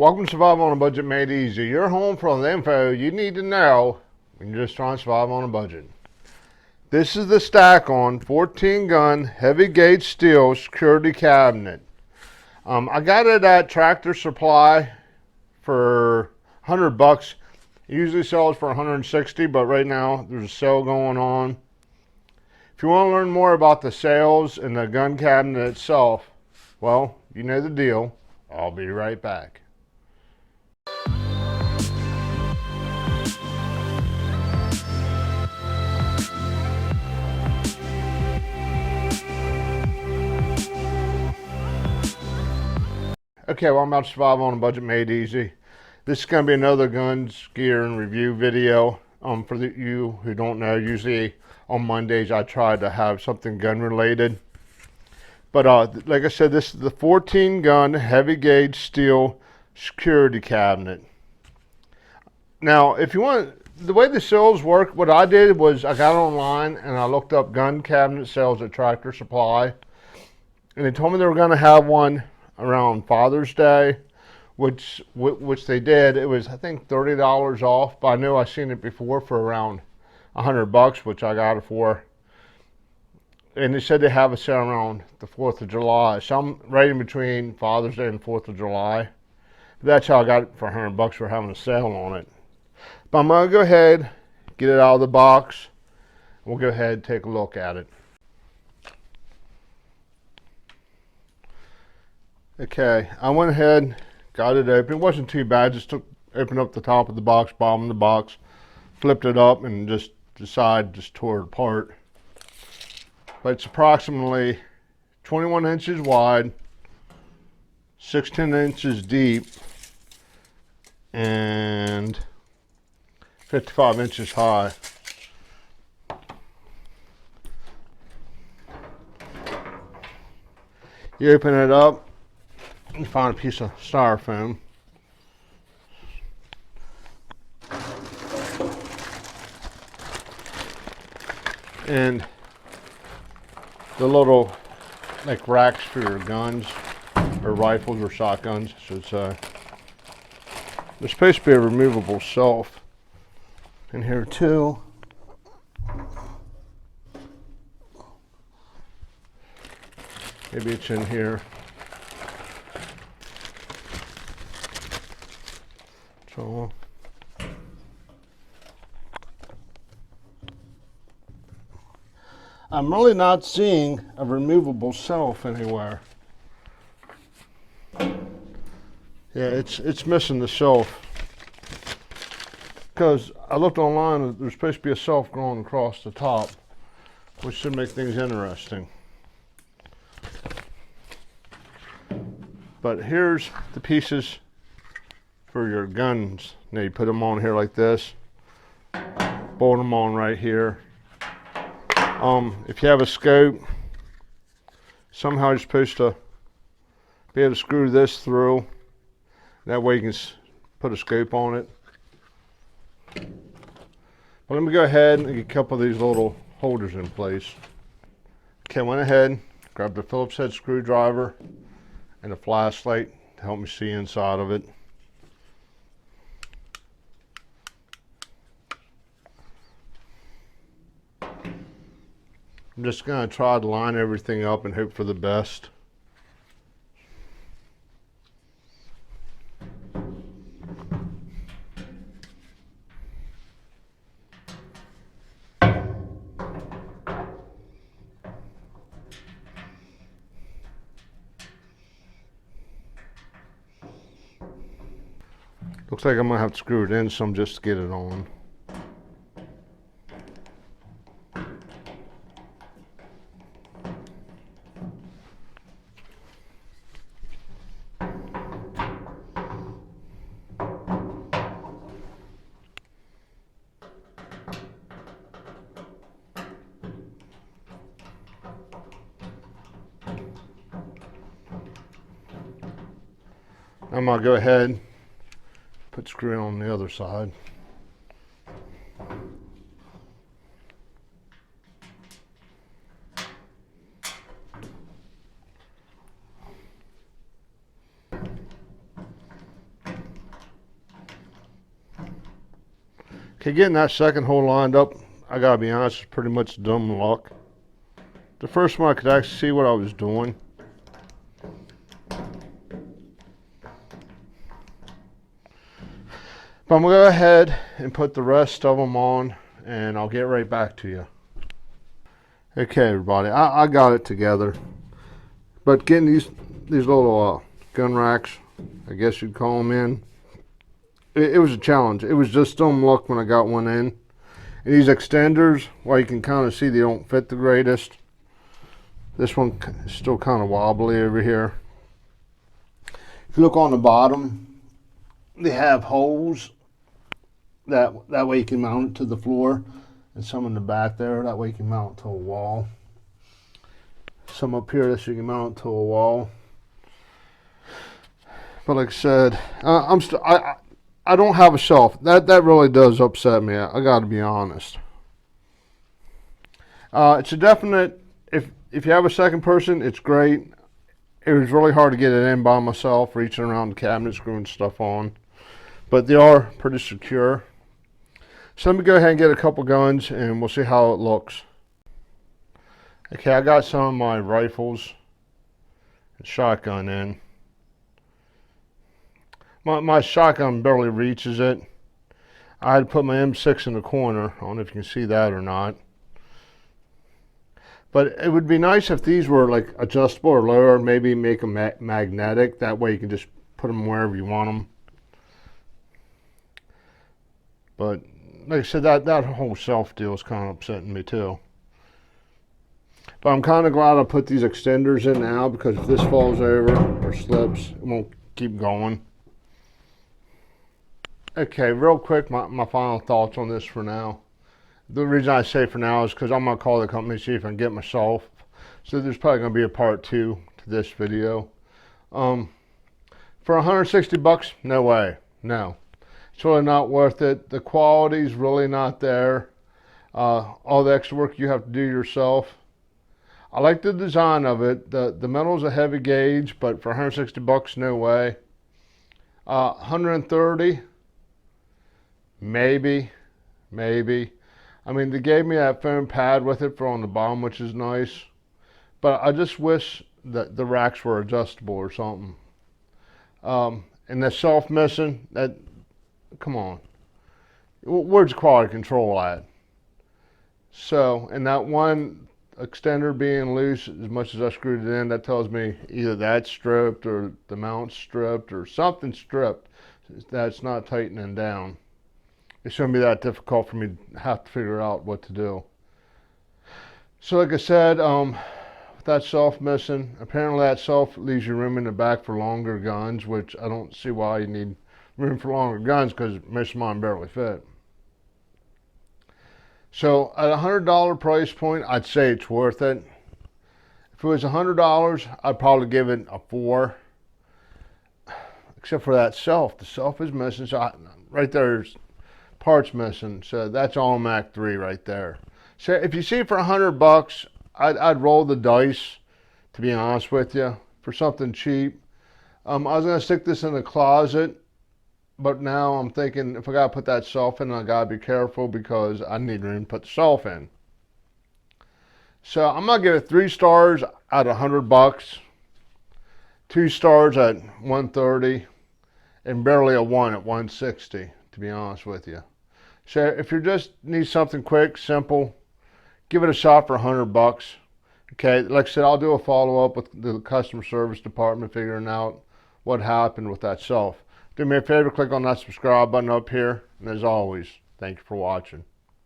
Welcome to Survival on a Budget Made Easy. Your home for the info you need to know when you're just trying to survive on a budget. This is the Stack-On 14 gun heavy gauge steel security cabinet. I got it at Tractor Supply for $100. It usually sells for $160, but right now there's a sale going on. If you want to learn more about the sales and the gun cabinet itself, well, you know the deal. I'll be right back. Okay, well, I'm about to survive on a budget made easy. This is going to be another guns, gear, and review video. For you who don't know, usually on Mondays I try to have something gun related. But like I said, this is the 14 gun heavy gauge steel security cabinet. Now, if you want, the way the sales work, what I did was I got online and I looked up gun cabinet sales at Tractor Supply. And they told me they were going to have one around Father's Day, which they did. It was, I think, $30 off, but I knew I seen it before for around $100, which I got it for. And they said they have a sale around the 4th of July, some right in between Father's Day and 4th of July. That's how I got it for $100 for having a sale on it. But I'm gonna go ahead, get it out of the box. We'll go ahead and take a look at it. Okay, I went ahead, got it open. It wasn't too bad, just opened up the top of the box, bottom of the box, flipped it up, and just tore it apart. But it's approximately 21 inches wide, 16 inches deep, and 55 inches high. You open it up, you find a piece of styrofoam. And the little like racks for your guns or rifles or shotguns, I should say. There's supposed to be a removable shelf in here too. Maybe it's in here. So I'm really not seeing a removable shelf anywhere. Yeah, it's missing the shelf. Because I looked online, there's supposed to be a shelf going across the top, which should make things interesting. But here's the pieces for your guns. Now you put them on here like this, bolt them on right here. If you have a scope, somehow you're supposed to be able to screw this through. That way you can put a scope on it. But let me go ahead and get a couple of these little holders in place. Okay, I went ahead, grabbed the Phillips head screwdriver and a flashlight to help me see inside of it. I'm just going to try to line everything up and hope for the best. Looks like I'm going to have to screw it in some just to get it on. I'm going to go ahead, put screw on the other side. Okay, getting that second hole lined up, I gotta be honest, it's pretty much dumb luck. The first one I could actually see what I was doing. But I'm gonna go ahead and put the rest of them on, and I'll get right back to you. Okay, everybody, I got it together. But getting these little gun racks, I guess you'd call them in, it was a challenge. It was just dumb luck when I got one in. And these extenders, well, you can kind of see they don't fit the greatest. This one is still kind of wobbly over here. If you look on the bottom, they have holes. That way you can mount it to the floor. And some in the back there, that way you can mount it to a wall. Some up here that you can mount it to a wall. But like I said, I don't have a shelf. That really does upset me. I got to be honest. It's a definite. If you have a second person, it's great. It was really hard to get it in by myself, reaching around the cabinet, screwing stuff on. But they are pretty secure. So let me go ahead and get a couple guns, and we'll see how it looks. Okay, I got some of my rifles and shotgun in. My shotgun barely reaches it. I had to put my M6 in the corner. I don't know if you can see that or not. But it would be nice if these were like adjustable or lower, maybe make them magnetic. That way you can just put them wherever you want them. But like I said, that whole shelf deal is kind of upsetting me too. But I'm kind of glad I put these extenders in now, because if this falls over or slips, it won't keep going. Okay, real quick, my final thoughts on this for now. The reason I say for now is because I'm going to call the company, see if I can get myself. So there's probably going to be a part 2 to this video. For 160 bucks, no way, no. It's really not worth it. The quality's really not there. All the extra work you have to do yourself. I like the design of it. The metal's a heavy gauge, but for 160 bucks, no way. 130, maybe. I mean, they gave me that foam pad with it for on the bottom, which is nice. But I just wish that the racks were adjustable or something. And the shelf missing, come on. Where's the quality control at? So, and that one extender being loose, as much as I screwed it in, that tells me either that's stripped or the mount's stripped or something stripped that's not tightening down. It shouldn't be that difficult for me to have to figure out what to do. So like I said, with that shelf missing, apparently that shelf leaves you room in the back for longer guns, which I don't see why you need room for longer guns, because most of mine barely fit. So at a $100 price point, I'd say it's worth it. If it was $100, I'd probably give it a 4. Except for that shelf. The shelf is missing. So right there's parts missing. So that's Automatic 3 right there. So if you see it for $100, I'd roll the dice, to be honest with you, for something cheap. I was going to stick this in the closet, but now I'm thinking if I got to put that shelf in, I got to be careful because I need room to put the shelf in. So I'm going to give it 3 stars out of $100, 2 stars at $130, and barely a 1 at $160, to be honest with you. So if you just need something quick, simple, give it a shot for $100. Okay, like I said, I'll do a follow-up with the customer service department figuring out what happened with that shelf. Do me a favor, click on that subscribe button up here, and as always, thank you for watching.